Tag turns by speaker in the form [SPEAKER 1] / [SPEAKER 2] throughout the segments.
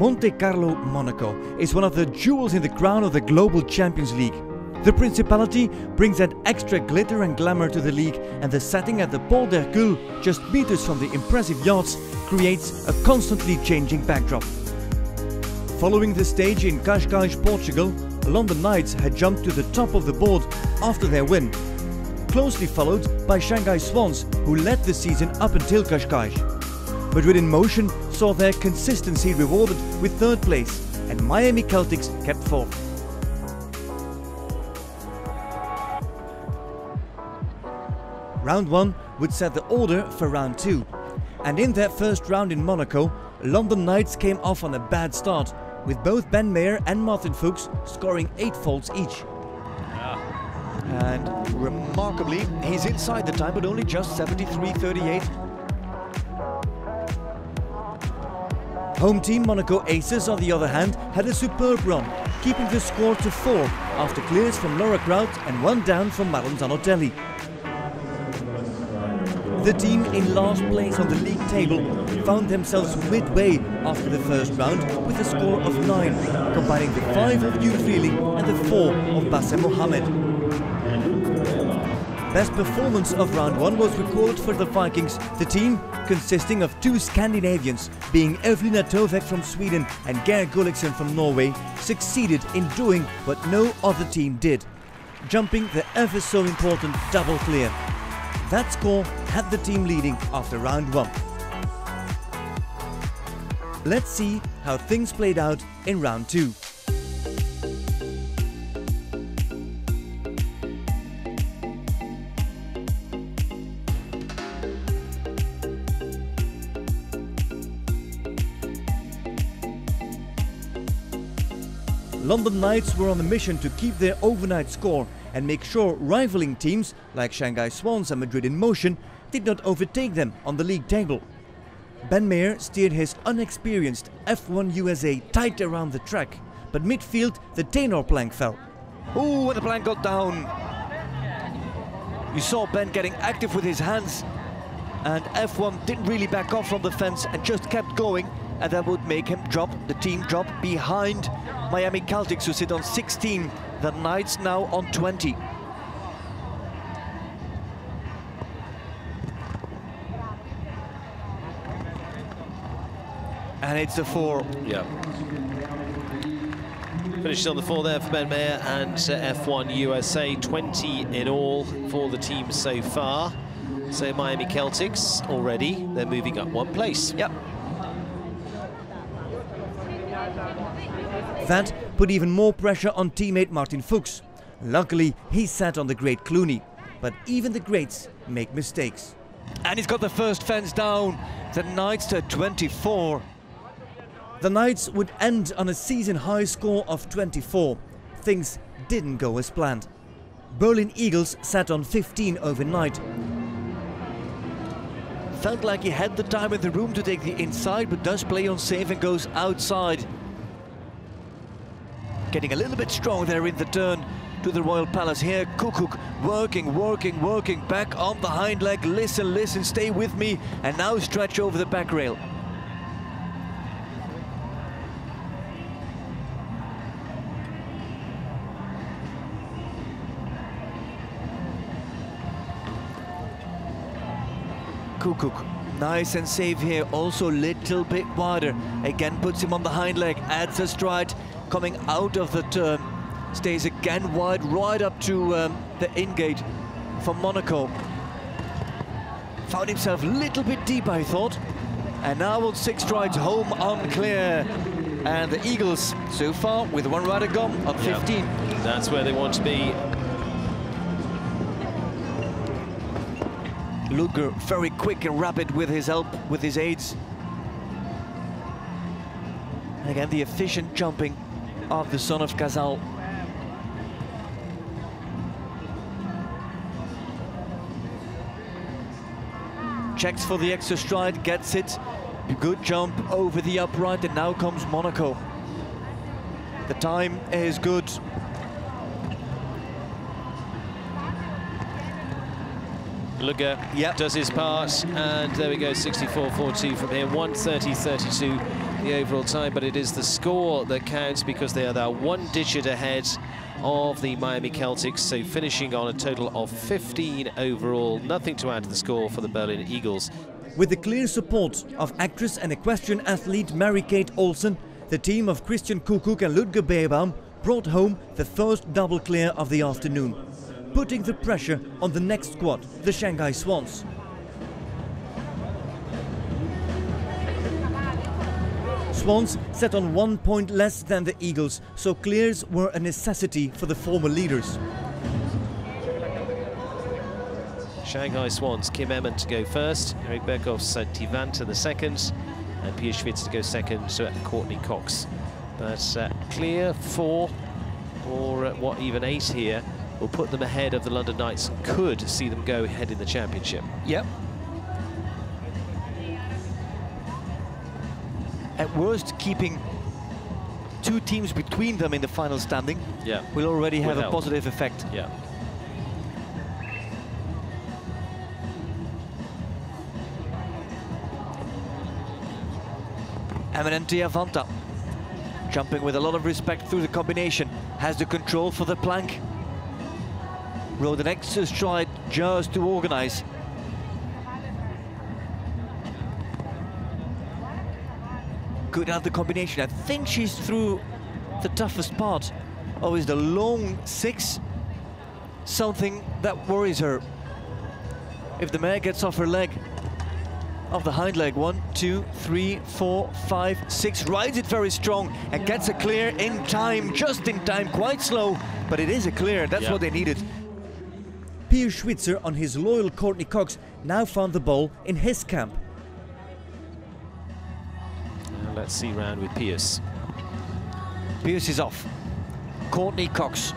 [SPEAKER 1] Monte Carlo, Monaco is one of the jewels in the crown of the Global Champions League. The Principality brings that extra glitter and glamour to the league, and the setting at the Port d'Hercule, just meters from the impressive yachts, creates a constantly changing backdrop. Following the stage in Cascais, Portugal, London Knights had jumped to the top of the board after their win, closely followed by Shanghai Swans, who led the season up until Cascais. Madrid in Motion saw their consistency rewarded with third place, and Miami Celtics kept fourth. Round 1 would set the order for round 2, and in their first round in Monaco, London Knights came off on a bad start, with both Ben Meyer and Martin Fuchs scoring 8 faults each.
[SPEAKER 2] And remarkably, he's inside the time, but only just 73-38.
[SPEAKER 1] Home team Monaco Aces, on the other hand, had a superb run, keeping the score to 4 after clears from Laura Kraut and 1 down from Madelon Zanotelli. The team in last place on the league table found themselves midway after the first round with a score of 9, combining the 5 of Jude Vrieling and the 4 of Bassem Mohamed. Best performance of round 1 was recorded for the Vikings, the team consisting of 2 Scandinavians, being Evelina Tovek from Sweden and Geir Gulliksen from Norway, succeeded in doing what no other team did, jumping the ever so important double clear. That score had the team leading after round 1. Let's see how things played out in round 2. London Knights were on a mission to keep their overnight score and make sure rivaling teams like Shanghai Swans and Madrid in Motion did not overtake them on the league table. Ben Meyer steered his unexperienced F1 USA tight around the track, but midfield the tenor plank fell.
[SPEAKER 2] Ooh, and the plank got down. You saw Ben getting active with his hands, and F1 didn't really back off from the fence and just kept going, and that would make him drop, the team drop behind Miami Celtics, who sit on 16, the Knights now on 20. And it's the 4.
[SPEAKER 3] Yeah. Finishes on the 4 there for Ben Meyer and F1 USA, 20 in all for the team so far. So Miami Celtics already, they're moving up 1 place.
[SPEAKER 2] Yep.
[SPEAKER 1] That put even more pressure on teammate Martin Fuchs. Luckily, he sat on the great Clooney, but even the greats make mistakes.
[SPEAKER 2] And he's got the first fence down. The Knights to 24.
[SPEAKER 1] The Knights would end on a season-high score of 24. Things didn't go as planned. Berlin Eagles sat on 15 overnight.
[SPEAKER 2] Felt like he had the time in the room to take the inside, but does play on safe and goes outside. Getting a little bit strong there in the turn to the Royal Palace here. Kukuk working, back on the hind leg. Listen, stay with me. And now stretch over the back rail. Kukuk, nice and safe here, also little bit wider. Again puts him on the hind leg, adds a stride, coming out of the turn. Stays again wide, right up to the in-gate from Monaco. Found himself a little bit deep, I thought. And now on 6 strides, home on clear. And the Eagles, so far, with 1 rider gone, on 15.
[SPEAKER 3] Yep. That's where they want to be.
[SPEAKER 2] Luger very quick and rapid with his help, with his aids. And again, the efficient jumping of the son of Casal. Checks for the extra stride, gets it. Good jump over the upright, and now comes Monaco. The time is good.
[SPEAKER 3] Luger does his part, and there we go, 64.42 from here, 1:30.32 the overall time, but it is the score that counts because they are now 1 digit ahead of the Miami Celtics, so finishing on a total of 15 overall. Nothing to add to the score for the Berlin Eagles.
[SPEAKER 1] With the clear support of actress and equestrian athlete Mary-Kate Olsen, the team of Christian Kukuk and Ludger Beerbaum brought home the first double clear of the afternoon, putting the pressure on the next squad, the Shanghai Swans. Swans set on 1 point less than the Eagles, so clears were a necessity for the former leaders.
[SPEAKER 3] Shanghai Swans, Kim Emmett to go first, Eric Berghoff-Santi Vanta the second, and Pia Schwitz to go second to Courtney Cox. But clear 4 or what, even 8 here will put them ahead of the London Knights and could see them go ahead in the championship.
[SPEAKER 2] Yep. At worst, keeping 2 teams between them in the final standing will already have a positive effect.
[SPEAKER 3] Yeah.
[SPEAKER 2] Eminentia Vanta, jumping with a lot of respect through the combination, has the control for the plank. Rode an extra stride just to organize. Good at the combination. I think she's through the toughest part. Oh, is the long 6 something that worries her? If the mare gets off her leg, off the hind leg, 1, 2, 3, 4, 5, 6, rides it very strong and gets a clear in time, just in time, quite slow, but it is a clear. That's what they needed.
[SPEAKER 1] Pia Schwitzer on his loyal Courtney Cox now found the ball in his camp.
[SPEAKER 3] Let's see round with Pierce.
[SPEAKER 2] Pierce is off. Courtney Cox.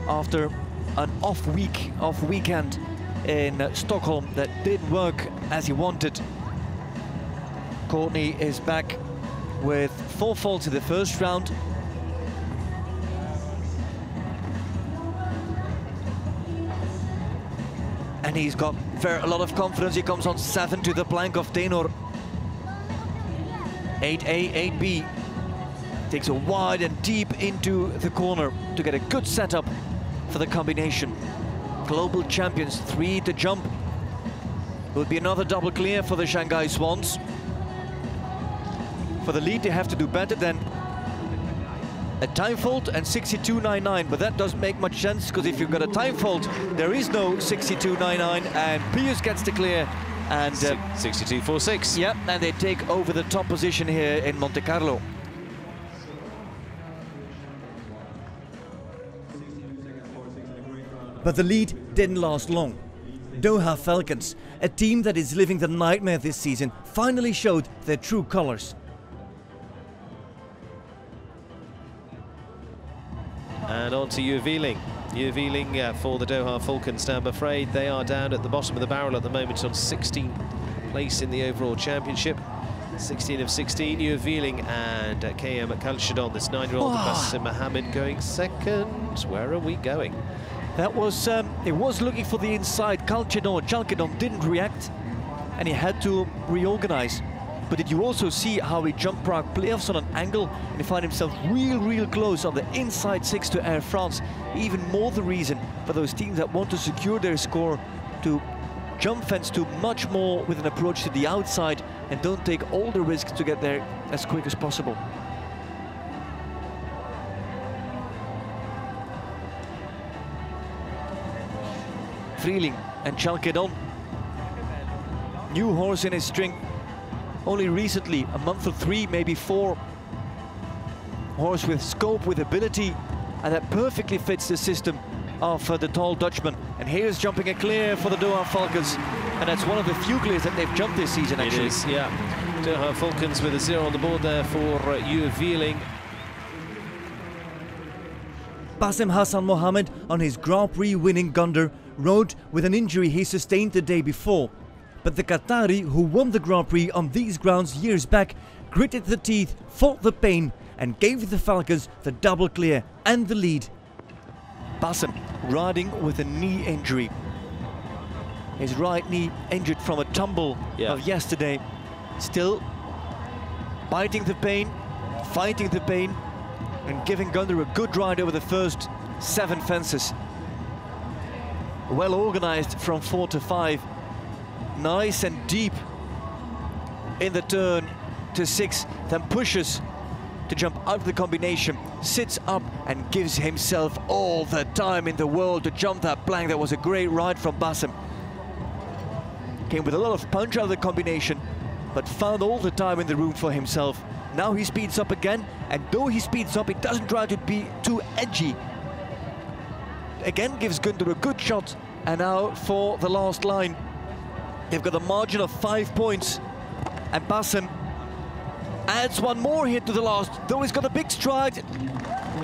[SPEAKER 2] After an off weekend in Stockholm that didn't work as he wanted, Courtney is back with 4 faults in the first round. And he's got a lot of confidence. He comes on 7 to the plank of Tenor. 8A, 8B. Takes a wide and deep into the corner to get a good setup for the combination. Global champions, 3 to jump. Will be another double clear for the Shanghai Swans. For the lead, they have to do better than a time fault and 62.99, but that doesn't make much sense, because if you've got a time fault, there is no 62.99, and Pius gets the clear, and
[SPEAKER 3] 62.46.
[SPEAKER 2] Yep, and they take over the top position here in Monte Carlo.
[SPEAKER 1] But the lead didn't last long. Doha Falcons, a team that is living the nightmare this season, finally showed their true colors.
[SPEAKER 3] And on to Uveling. Uveling for the Doha Falcons. Now, I'm afraid they are down at the bottom of the barrel at the moment on 16th place in the overall championship. 16 of 16. Uveling and KM Khalshadon, this 9-year-old Basim Mohammed, going second. Where are we going?
[SPEAKER 2] That was, it was looking for the inside. Chalcedon didn't react, and he had to reorganize. But did you also see how he jumped Prague playoffs on an angle and he found himself real close on the inside 6 to Air France? Even more the reason for those teams that want to secure their score to jump fence to much more with an approach to the outside and don't take all the risks to get there as quick as possible. Vrieling and Chalcedon. New horse in his string. Only recently, a month or 3, maybe 4. Horse with scope, with ability, and that perfectly fits the system of the tall Dutchman. And here's jumping a clear for the Doha Falcons, and that's one of the few clears that they've jumped this season, actually.
[SPEAKER 3] It is, yeah. Doha Falcons with a 0 on the board there for Uveling.
[SPEAKER 1] Basim Hassan Mohammed on his Grand Prix winning Gunder rode with an injury he sustained the day before. But the Qatari, who won the Grand Prix on these grounds years back, gritted the teeth, fought the pain, and gave the Falcons the double clear and the lead.
[SPEAKER 2] Basim riding with a knee injury. His right knee injured from a tumble of yesterday. Still biting the pain, fighting the pain, and giving Gunther a good ride over the first 7 fences. Well organized from 4 to 5. Nice and deep in the turn to 6, then pushes to jump out of the combination, sits up and gives himself all the time in the world to jump that plank. That was a great ride from Bassem. Came with a lot of punch out of the combination, but found all the time in the room for himself. Now he speeds up again, and though he speeds up, he doesn't try to be too edgy. Again gives Gunther a good shot, and now for the last line. They've got a margin of 5 points, and Bassem adds one more here to the last, though he's got a big stride.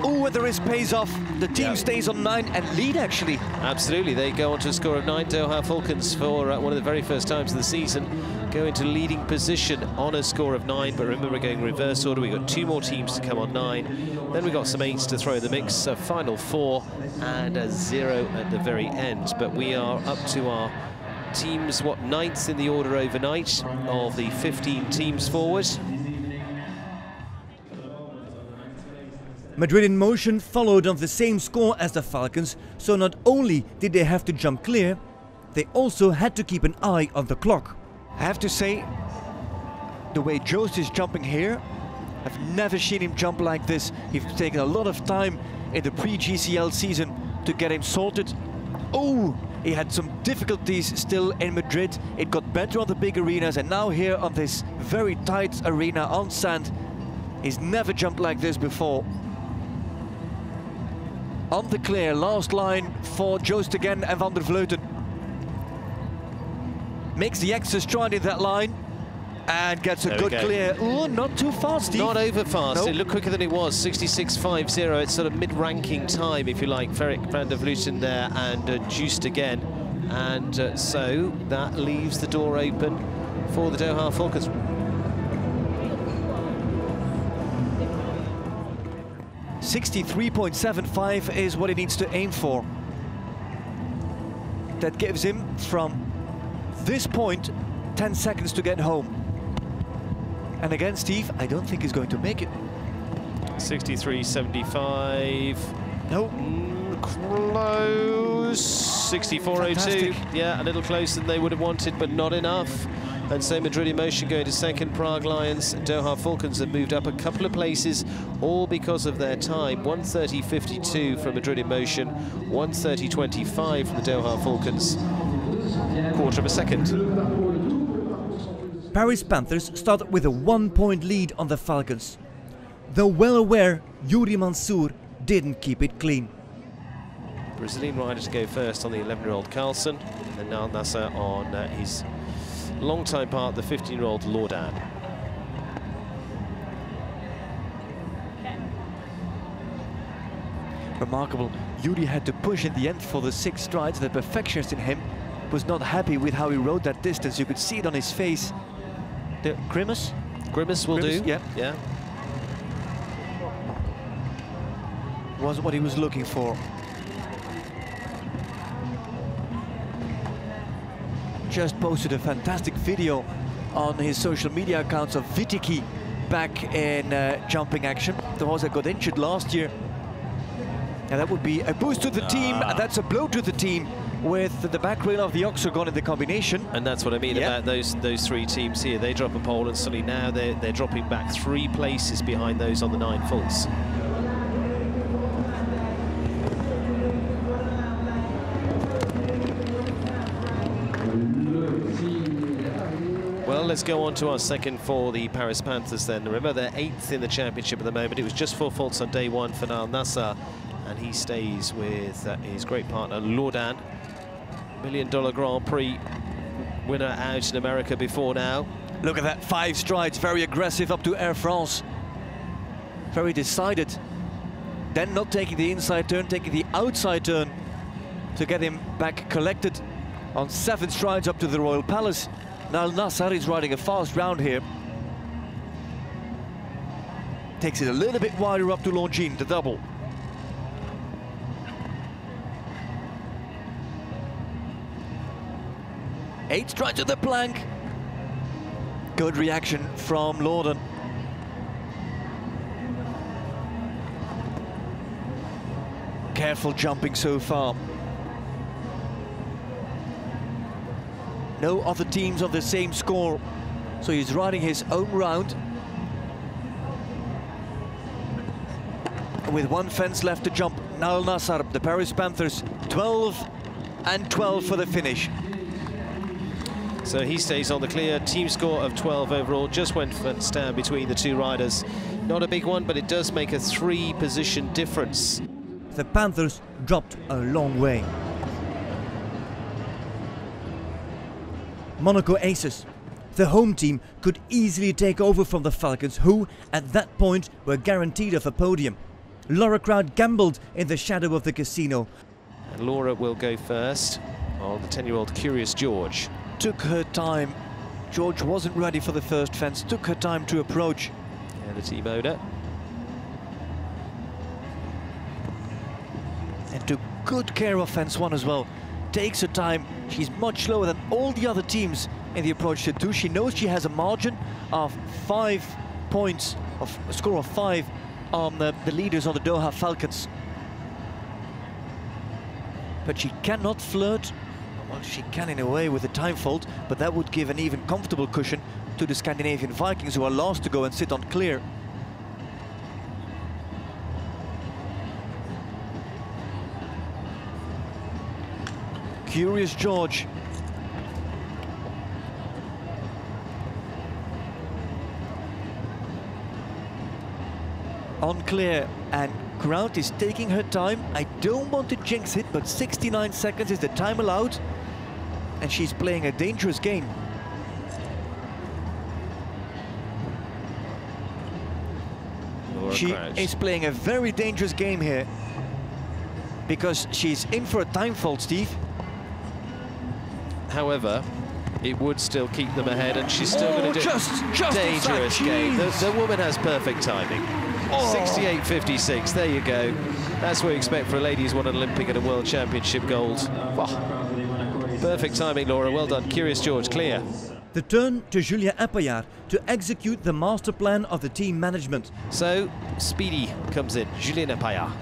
[SPEAKER 2] Oh, and the risk pays off. The team stays on 9 and lead, actually.
[SPEAKER 3] Absolutely, they go on to a score of 9. Doha Falcons, for one of the very first times of the season, go into leading position on a score of 9. But remember, we're going reverse order. We've got 2 more teams to come on 9. Then we've got some 8s to throw in the mix, a final 4 and a 0 at the very end. But we are up to our teams, 9th in the order overnight of the 15 teams forward.
[SPEAKER 1] Madrid in Motion followed on the same score as the Falcons, so not only did they have to jump clear, they also had to keep an eye on the clock.
[SPEAKER 2] I have to say, the way Joost is jumping here, I've never seen him jump like this. He's taken a lot of time in the pre-GCL season to get him sorted. Oh, he had some difficulties still in Madrid. It got better on the big arenas, and now here on this very tight arena on sand, he's never jumped like this before. On the clear, last line for Joost again and Van der Vleuten. Makes the extra stride in that line and gets a good clear. Oh, not too fast, Steve.
[SPEAKER 3] Not over fast.
[SPEAKER 2] Nope.
[SPEAKER 3] It looked quicker than it was. 66.50. It's sort of mid-ranking time, if you like. Ferric Van der Vleuten there and Joost again. And so that leaves the door open for the Doha Falcons.
[SPEAKER 2] .63.75 is what he needs to aim for. That gives him, from this point, 10 seconds to get home. And again, Steve, I don't think he's going to make it.
[SPEAKER 3] 63.75.
[SPEAKER 2] Nope.
[SPEAKER 3] Close. 64.02. Yeah, a little closer than they would have wanted, but not enough. And so Madrid in Motion going to second. Prague Lions and Doha Falcons have moved up a couple of places, all because of their time. 1:30.52 from Madrid in Motion, 1:30.25 from the Doha Falcons. Quarter of a second.
[SPEAKER 1] Paris Panthers started with a 1-point lead on the Falcons. Though well aware, Yuri Mansour didn't keep it clean.
[SPEAKER 3] Brazilian rider to go first on the 11-year-old Carlsen, and now Nasser on his long-time part, the 15-year-old Laudan.
[SPEAKER 2] Remarkable. Yuri had to push in the end for the 6 strides. The perfectionist in him was not happy with how he rode that distance. You could see it on his face. The grimace?
[SPEAKER 3] Grimace will do.
[SPEAKER 2] Yeah.
[SPEAKER 3] Yeah.
[SPEAKER 2] Wasn't what he was looking for. Just posted a fantastic video on his social media accounts of Vitiki back in jumping action. The horse that got injured last year. And that would be a boost to the team, and that's a blow to the team with the back rail of the octagon in the combination.
[SPEAKER 3] And that's what I mean about those 3 teams here. They drop a pole, and suddenly now they're dropping back 3 places behind those on the 9 fulls. Well, let's go on to our second for the Paris Panthers then. Remember, they're 8th in the championship at the moment. It was just 4 faults on day 1 for Al Nassr, and he stays with his great partner Laudan. $1 million Grand Prix winner out in America before now.
[SPEAKER 2] Look at that, 5 strides, very aggressive up to Air France. Very decided. Then not taking the inside turn, taking the outside turn to get him back collected on 7 strides up to the Royal Palace. Now Nassr is riding a fast round here. Takes it a little bit wider up to Longines, the double. 8 strikes to the plank. Good reaction from Lorden. Careful jumping so far. No other teams on the same score, so he's riding his own round. With 1 fence left to jump, Nail Nassar, the Paris Panthers, 12 and 12 for the finish.
[SPEAKER 3] So he stays on the clear, team score of 12 overall, just went down between the 2 riders. Not a big one, but it does make a 3-position difference.
[SPEAKER 1] The Panthers dropped a long way. Monaco Aces. The home team could easily take over from the Falcons, who, at that point, were guaranteed of a podium. Laura Crowd gambled in the shadow of the casino.
[SPEAKER 3] And Laura will go first on the 10-year-old Curious George.
[SPEAKER 2] Took her time. George wasn't ready for the first fence, took her time to approach.
[SPEAKER 3] And the team owner.
[SPEAKER 2] And took good care of fence 1 as well. Takes her time. She's much slower than all the other teams in the approach to 2. She knows she has a margin of 5 points, of a score of 5 on the leaders on the Doha Falcons. But she cannot flirt. Well, she can in a way with the time fault, but that would give an even comfortable cushion to the Scandinavian Vikings, who are last to go and sit on clear. Curious George. On clear, and Crowd is taking her time. I don't want to jinx it, but 69 seconds is the time allowed, and she's playing a dangerous game. She is playing a very dangerous game here, because she's in for a time fault, Steve.
[SPEAKER 3] However, it would still keep them ahead, and she's still going to do
[SPEAKER 2] just
[SPEAKER 3] dangerous game. The woman has perfect timing. 68.56, there you go. That's what we expect for a lady who's won an Olympic and a World Championship gold. Oh, perfect timing, Laura, well done. Curious George, clear.
[SPEAKER 1] The turn to Julien Appayard to execute the master plan of the team management.
[SPEAKER 3] So, Speedy comes in, Julien Appayard.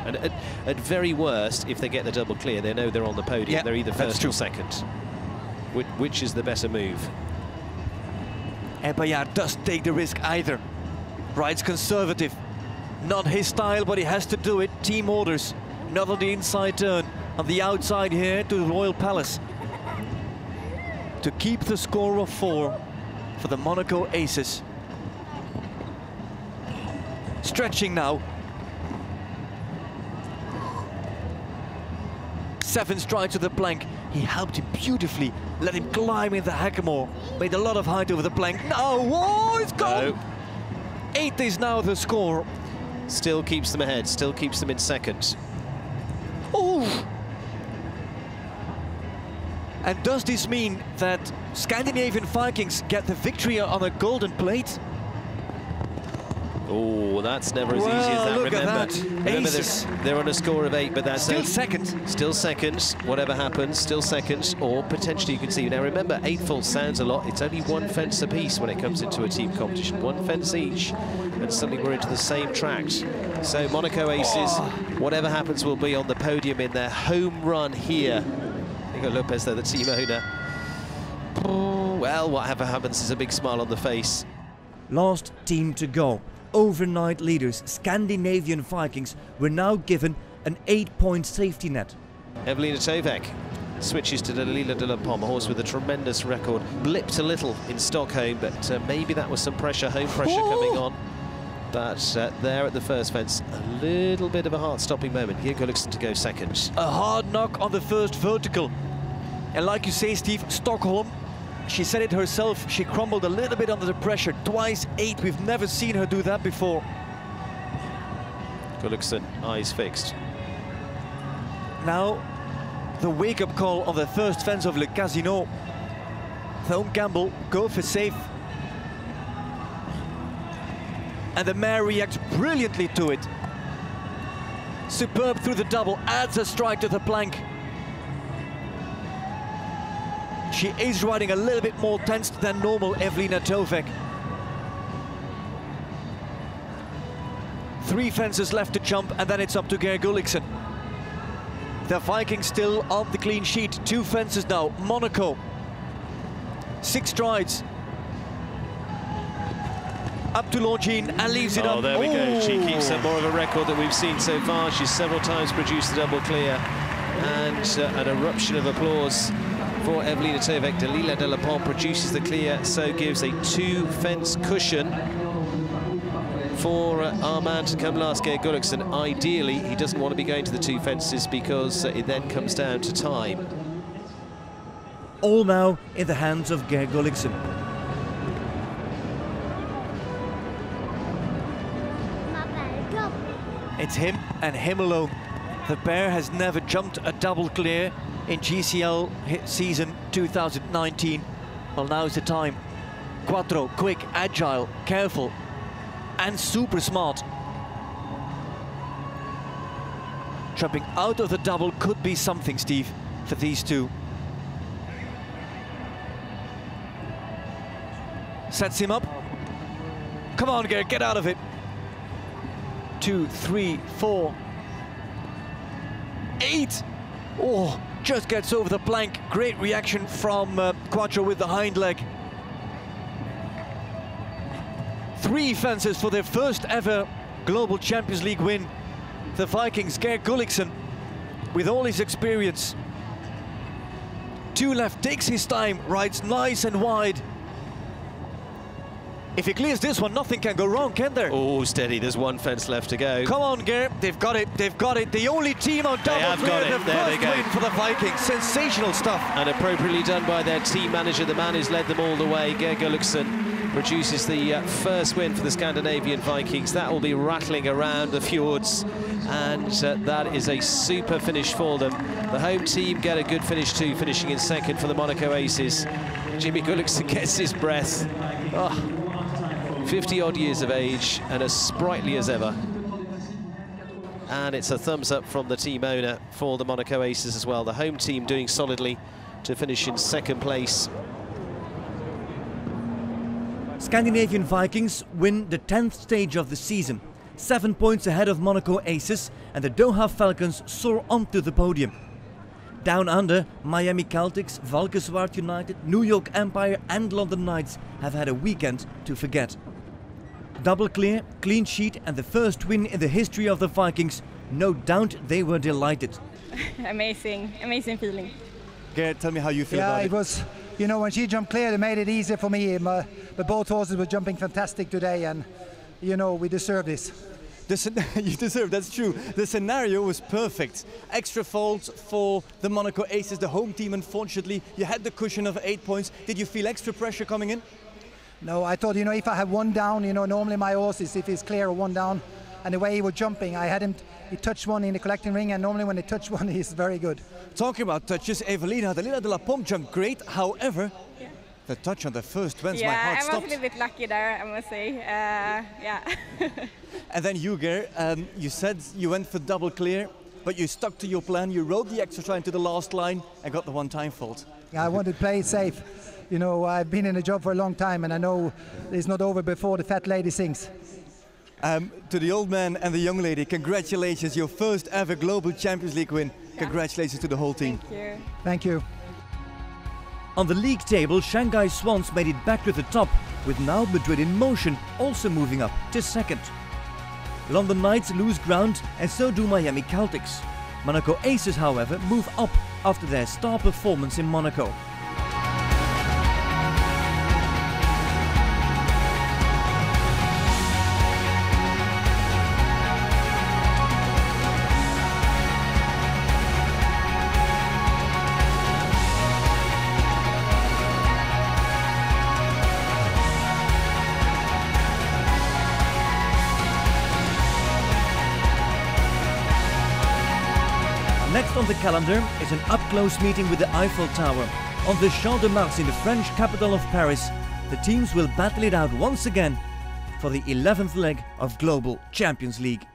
[SPEAKER 3] And at very worst, if they get the double clear, they know they're on the podium.
[SPEAKER 2] Yeah,
[SPEAKER 3] they're either first or second. Which is the better move?
[SPEAKER 2] Appayard does take the risk either. Rides conservative. Not his style, but he has to do it. Team orders. Not on the inside turn. On the outside here to the Royal Palace. To keep the score of 4 for the Monaco Aces. Stretching now. 7 strides to the plank. He helped him beautifully. Let him climb in the hackamore. Made a lot of height over the plank. No, oh, it's gone! No. 8 is now the score.
[SPEAKER 3] Still keeps them ahead, still keeps them in second.
[SPEAKER 2] Oh! And does this mean that Scandinavian Vikings get the victory on a golden plate?
[SPEAKER 3] Oh, that's never as easy as that.
[SPEAKER 2] Look at that.
[SPEAKER 3] Remember they're on a score of 8, but that's
[SPEAKER 2] still second.
[SPEAKER 3] Still second, whatever happens, still second, or potentially you can see. Now remember, 8 faults sounds a lot. It's only 1 fence apiece when it comes into a team competition. 1 fence each, and suddenly we're into the same tracks. So Monaco Aces, whatever happens, will be on the podium in their home run here. Nico Lopez there, the team owner. Oh, well, whatever happens is a big smile on the face.
[SPEAKER 1] Last team to go. Overnight leaders, Scandinavian Vikings, were now given an 8-point safety net.
[SPEAKER 3] Evelina Tovek switches to Dalila de la Pomme, a horse with a tremendous record. Blipped a little in Stockholm, but maybe that was some pressure, home pressure coming on. But there at the first fence, a little bit of a heart-stopping moment. Here Gullikson to go second.
[SPEAKER 2] A hard knock on the first vertical. And like you say, Steve, Stockholm, she said it herself, she crumbled a little bit under the pressure. Twice 8, we've never seen her do that before.
[SPEAKER 3] Gullikson, eyes fixed.
[SPEAKER 2] Now, the wake-up call on the first fence of Le Casino. Don't gamble, go for safe. And the mare reacts brilliantly to it. Superb through the double, adds a strike to the plank. She is riding a little bit more tensed than normal, Evelina Tovek. 3 fences left to jump, and then it's up to Geir Gulliksen. The Vikings still on the clean sheet. 2 fences now. Monaco. 6 strides. Up to Longines and leaves it up.
[SPEAKER 3] Oh, there we go. She
[SPEAKER 2] Oh.
[SPEAKER 3] keeps up more of a record that we've seen so far. She's several times produced the double clear. And an eruption of applause for Evelina Tovek. Dalila de la Pont produces the clear, so gives a 2-fence cushion for our man to come last, Geir Gulliksen. Ideally, he doesn't want to be going to the 2 fences because it then comes down to time.
[SPEAKER 1] All now in the hands of Geir Gulliksen.
[SPEAKER 2] It's him and him alone. The bear has never jumped a double clear in GCL season 2019. Well, now's the time. Quattro, quick, agile, careful, and super smart. Jumping out of the double could be something, Steve, for these 2. Sets him up. Come on, Geir, get out of it. 2, 3, 4, 8. Oh, just gets over the plank. Great reaction from Quattro with the hind leg. 3 fences for their first ever Global Champions League win. The Vikings, Geir Gulliksen, with all his experience. 2 left, takes his time, rides nice and wide. If he clears this one, nothing can go wrong, can there?
[SPEAKER 3] Oh, steady, there's 1 fence left to go.
[SPEAKER 2] Come on, Geir, they've got it, they've got it. The only team on double clear, the first win for the Vikings. Sensational stuff.
[SPEAKER 3] And appropriately done by their team manager, the man who's led them all the way. Geir Gulliksen produces the first win for the Scandinavian Vikings. That will be rattling around the fjords, and that is a super finish for them. The home team get a good finish too, finishing in 2nd for the Monaco Aces. Jimmy Gulliksen gets his breath. 50-odd years of age and as sprightly as ever. And it's a thumbs up from the team owner for the Monaco Aces as well. The home team doing solidly to finish in 2nd place.
[SPEAKER 1] Scandinavian Vikings win the 10th stage of the season. 7 points ahead of Monaco Aces, and the Doha Falcons soar onto the podium. Down under, Miami Celtics, Valkenswaard United, New York Empire and London Knights have had a weekend to forget. Double clear, clean sheet and the first win in the history of the Vikings. No doubt they were delighted.
[SPEAKER 4] Amazing feeling.
[SPEAKER 2] Geir, tell me how you feel about it.
[SPEAKER 5] Yeah, it was, you know, when she jumped clear, it made it easier for me. But both horses were jumping fantastic today, and, you know, we deserve this.
[SPEAKER 1] You deserve, that's true. The scenario was perfect. Extra faults for the Monaco Aces, the home team. Unfortunately, you had the cushion of 8 points. Did you feel extra pressure coming in?
[SPEAKER 5] No, I thought, you know, if I had 1 down, you know, normally my horse is, if he's clear or 1 down, and the way he was jumping, I had him, he touched 1 in the collecting ring, and normally when they touch 1, he's very good.
[SPEAKER 1] Talking about touches, Evelina de la Pont jumped great. However, the touch on the first fence, my heart stopped.
[SPEAKER 4] I was a little bit lucky there, I must say. Yeah.
[SPEAKER 1] And then you, Geir, you said you went for double clear, but you stuck to your plan. You rode the extra try into the last line and got the 1-time fault.
[SPEAKER 5] Yeah, I wanted to play it safe. You know, I've been in the job for a long time, and I know it's not over before the fat lady sings.
[SPEAKER 1] To the old man and the young lady, congratulations, your first ever Global Champions League win. Yeah. Congratulations to the whole team.
[SPEAKER 4] Thank you.
[SPEAKER 5] Thank you.
[SPEAKER 1] On the league table, Shanghai Swans made it back to the top, with now Madrid in motion, also moving up to 2nd. London Knights lose ground, and so do Miami Celtics. Monaco Aces, however, move up after their star performance in Monaco. Next on the calendar is an up-close meeting with the Eiffel Tower. On the Champ de Mars in the French capital of Paris, the teams will battle it out once again for the 11th leg of Global Champions League.